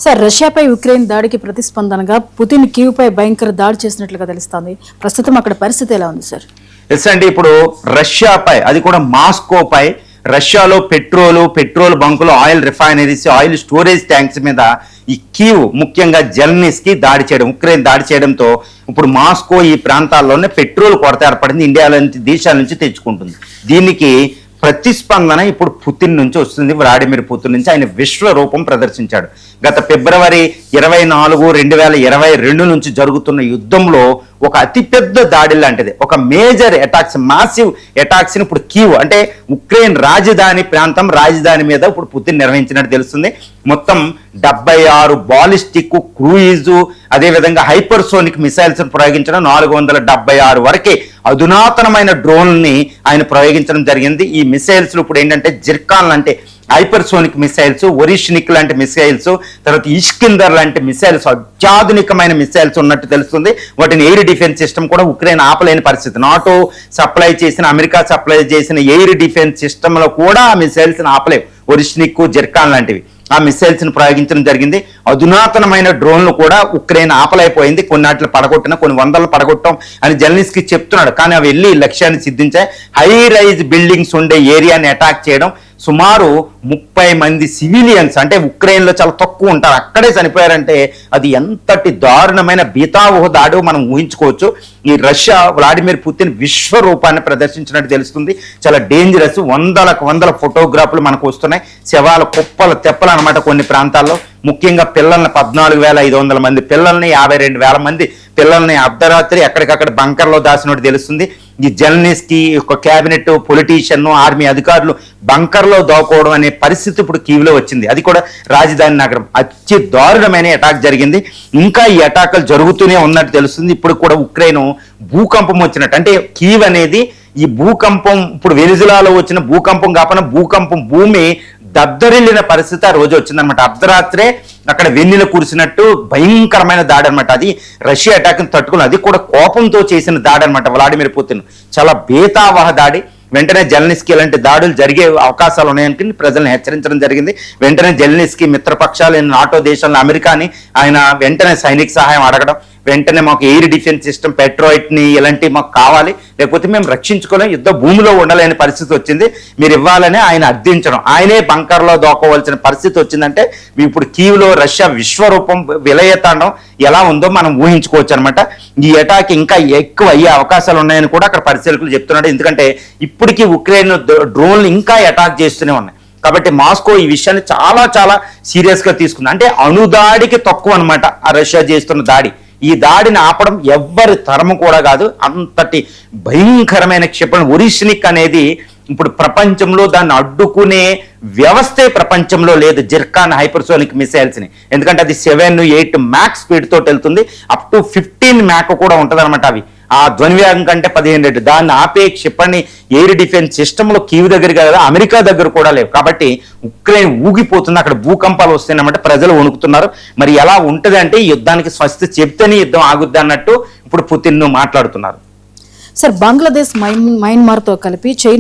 Sir, రష్యాపై Ukraine దాడికి ప్రతిస్పందనగా Putin కీవ్పై భయంకర దాడి చేసినట్లుగా తెలుస్తోంది. ప్రస్తుతం అక్కడ పరిస్థితి ఎలా ఉంది సార్? ఎస్ అండి, ఇప్పుడు రష్యాపై, అది కూడా మాస్కోపై, రష్యాలో పెట్రోల్ బంకులు, oil refineries, oil storage tanks మీద ఈ కీవ్, ముఖ్యంగా జెలెన్స్కీ దాడి చేయడం, ఉక్రెయిన్ దాడి చేయడంతో ఇప్పుడు మాస్కో ఈ ప్రాంతాల్లోనే పెట్రోల్ కొరత ఏర్పడింది. ఇండియా లాంటి దేశాల నుంచి తెచ్చుకుంటుంది. దీనికి ప్రతిస్పందన ఇప్పుడు పుతిన్ నుంచి వస్తుంది. వ్లాడిమిర్ పుతిన్ నుంచి. ఆయన విశ్వరూపం ప్రదర్శించాడు. గత ఫిబ్రవరి 24, 2022 నుంచి జరుగుతున్న యుద్ధంలో ఒక అతిపెద్ద దాడి లాంటిది, ఒక మేజర్ అటాక్స్, మాసివ్ అటాక్స్ ని ఇప్పుడు కీవ్ అంటే ఉక్రెయిన్ రాజధాని మీద ఇప్పుడు పుతిన్ నిర్వహించినట్టు తెలుస్తుంది. మొత్తం 76 బాలిస్టిక్, క్రూయిజు, అదేవిధంగా హైపర్సోనిక్ మిసైల్స్ ప్రయోగించడం, 476 వరకే అధునాతనమైన డ్రోన్ని ఆయన ప్రయోగించడం జరిగింది. ఈ మిసైల్స్ ఇప్పుడు ఏంటంటే జిర్కాన్ అంటే హైపర్సోనిక్ మిసైల్స్, ఒరిష్నిక్ లాంటి మిసైల్స్, తర్వాత ఇష్కిందర్ లాంటి మిసైల్స్, అత్యాధునికమైన మిసైల్స్ ఉన్నట్టు తెలుస్తుంది. వాటిని ఎయిర్ డిఫెన్స్ సిస్టమ్ కూడా ఉక్రెయిన్ ఆపలేని పరిస్థితి. నాటో సప్లై చేసిన, అమెరికా సప్లై చేసిన ఎయిర్ డిఫెన్స్ సిస్టంలో కూడా ఆ మిసైల్స్ని ఆపలేవు. ఒరిష్నిక్, జిర్కాన్ లాంటివి ఆ మిసైల్స్ ని ప్రయోగించడం జరిగింది. అధునాతనమైన డ్రోన్లు కూడా ఉక్రెయిన్ ఆపలేకపోయింది. కొన్నిటిని పడగొట్టిన, కొన్ని వందలు పడగొట్టం అని జెలెన్స్కీ చెప్తున్నాడు. కానీ అవి వెళ్ళి లక్ష్యాన్ని సిద్ధించాయి. హై రైజ్ బిల్డింగ్స్ ఉండే ఏరియాని అటాక్ చేయడం, సుమారు 30 మంది సివిలియన్స్, అంటే ఉక్రెయిన్లో చాలా తక్కువ ఉంటారు, అక్కడే చనిపోయారంటే అది ఎంతటి దారుణమైన బీతావహ దాడో మనం ఊహించుకోవచ్చు. ఈ రష్యా వ్లాడిమిర్ పుతిన్ విశ్వరూపాన్ని ప్రదర్శించినట్టు తెలుస్తుంది. చాలా డేంజరస్. వందల ఫోటోగ్రాఫ్లు మనకు వస్తున్నాయి. శవాల కుప్పలు తెప్పలు అనమాట. కొన్ని ప్రాంతాల్లో ముఖ్యంగా పిల్లల్ని, 14,500 మంది పిల్లల్ని, 52,000 మంది పిల్లల్ని అర్ధరాత్రి ఎక్కడికక్కడ బంకర్లో దాచినట్టు తెలుస్తుంది. ఈ జెలెన్స్కీ యొక్క క్యాబినెట్, పొలిటీషియన్, ఆర్మీ అధికారులు బంకర్లో దాక్కోవడం అనే పరిస్థితి ఇప్పుడు కీవ్లో వచ్చింది. అది కూడా రాజధాని నగరం. అతి దారుణమైన అటాక్ జరిగింది. ఇంకా ఈ అటాకులు జరుగుతూనే ఉన్నట్టు తెలుస్తుంది. ఇప్పుడు కూడా ఉక్రెయిన్ భూకంపం వచ్చినట్టు, అంటే కీవ్ అనేది ఈ భూకంపం, ఇప్పుడు వెనిజులాలో వచ్చిన భూకంపం కాకుండా భూకంపం, భూమి దద్దరిల్లిన పరిస్థితి ఆ రోజు వచ్చిందనమాట. అర్ధరాత్రే అక్కడ వెన్నెల కురిసినట్టు భయంకరమైన దాడి అనమాట. అది రష్యా అటాక్ని తట్టుకుని, అది కూడా కోపంతో చేసిన దాడి అనమాట. వ్లాడిమిర్ పుతిన్ చాలా బేతావహ దాడి. వెంటనే జెలెన్స్కీ ఇలాంటి దాడులు జరిగే అవకాశాలు ఉన్నాయని ప్రజలను హెచ్చరించడం జరిగింది. వెంటనే జెలెన్స్కీ మిత్రపక్షాలు నాటో దేశాలను, అమెరికాని ఆయన వెంటనే సైనిక సహాయం అడగడం, వెంటనే మాకు ఎయిర్ డిఫెన్స్ సిస్టమ్, పెట్రోయిట్ని ఇలాంటివి మాకు కావాలి, లేకపోతే మేము రక్షించుకోలేం, యుద్ధ భూమిలో ఉండలేని పరిస్థితి వచ్చింది, మీరు ఇవ్వాలని ఆయన అర్థించడం, ఆయనే బంకర్లో దోకోవాల్సిన పరిస్థితి వచ్చిందంటే ఇప్పుడు కీవ్లో రష్యా విశ్వరూపం విలయతాండం ఎలా ఉందో మనం ఊహించుకోవచ్చు అనమాట. ఈ అటాక్ ఇంకా ఎక్కువ అయ్యే అవకాశాలు ఉన్నాయని కూడా అక్కడ పరిశీలకులు చెప్తున్నాడు. ఎందుకంటే ఇప్పటికీ ఉక్రెయిన్ డ్రోన్లు ఇంకా అటాక్ చేస్తూనే ఉన్నాయి. కాబట్టి మాస్కో ఈ విషయాన్ని చాలా సీరియస్గా తీసుకుంది. అంటే అణుదాడికి తక్కువ అనమాట ఆ రష్యా చేస్తున్న దాడి. ఈ దాడిని ఆపడం ఎవ్వరి తరము కూడా కాదు. అంతటి భయంకరమైన క్షిపణి ఒరిష్నిక్ అనేది ఇప్పుడు ప్రపంచంలో దాన్ని అడ్డుకునే వ్యవస్థే ప్రపంచంలో లేదు. జిర్కాన్ హైపర్సోనిక్ మిసైల్స్ ని, ఎందుకంటే అది 7-8 మ్యాక్ స్పీడ్ తోటి వెళ్తుంది. అప్ టు 15 మ్యాక్ కూడా ఉంటుంది అనమాట. అవి ఆ ధ్వనివేగం కంటే 15 రెట్లు. దాన్ని ఆపే క్షిపణి ఎయిర్ డిఫెన్స్ సిస్టంలో కీవ్ దగ్గర కదా, అమెరికా దగ్గర కూడా లేవు. కాబట్టి ఉక్రెయిన్ ఊగిపోతుంది. అక్కడ భూకంపాలు వస్తున్నాయన్నమాట. ప్రజలు వణుకుతున్నారు. మరి ఎలా ఉంటుంది అంటే యుద్ధానికి స్వస్తి చెప్తేనే యుద్ధం ఆగుద్ది అన్నట్టు ఇప్పుడు పుతిన్ మాట్లాడుతున్నారు. సార్, బంగ్లాదేశ్, మయన్మార్తో కలిపి చైనా